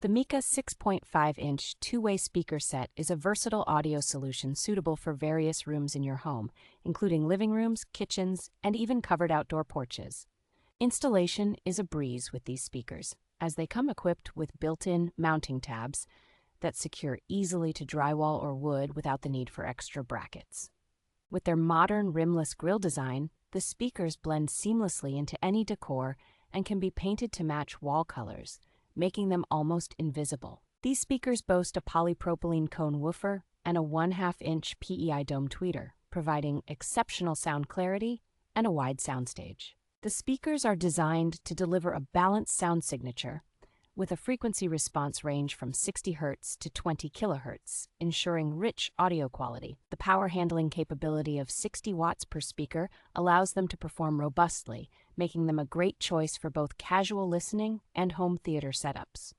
The Micca 6.5-inch two-way speaker set is a versatile audio solution suitable for various rooms in your home, including living rooms, kitchens, and even covered outdoor porches. Installation is a breeze with these speakers, as they come equipped with built-in mounting tabs that secure easily to drywall or wood without the need for extra brackets. With their modern rimless grille design, the speakers blend seamlessly into any decor and can be painted to match wall colors, making them almost invisible. These speakers boast a polypropylene cone woofer and a 1/2-inch PEI dome tweeter, providing exceptional sound clarity and a wide soundstage. The speakers are designed to deliver a balanced sound signature with a frequency response range from 60 Hz to 20 kilohertz, ensuring rich audio quality. The power handling capability of 60 watts per speaker allows them to perform robustly, making them a great choice for both casual listening and home theater setups.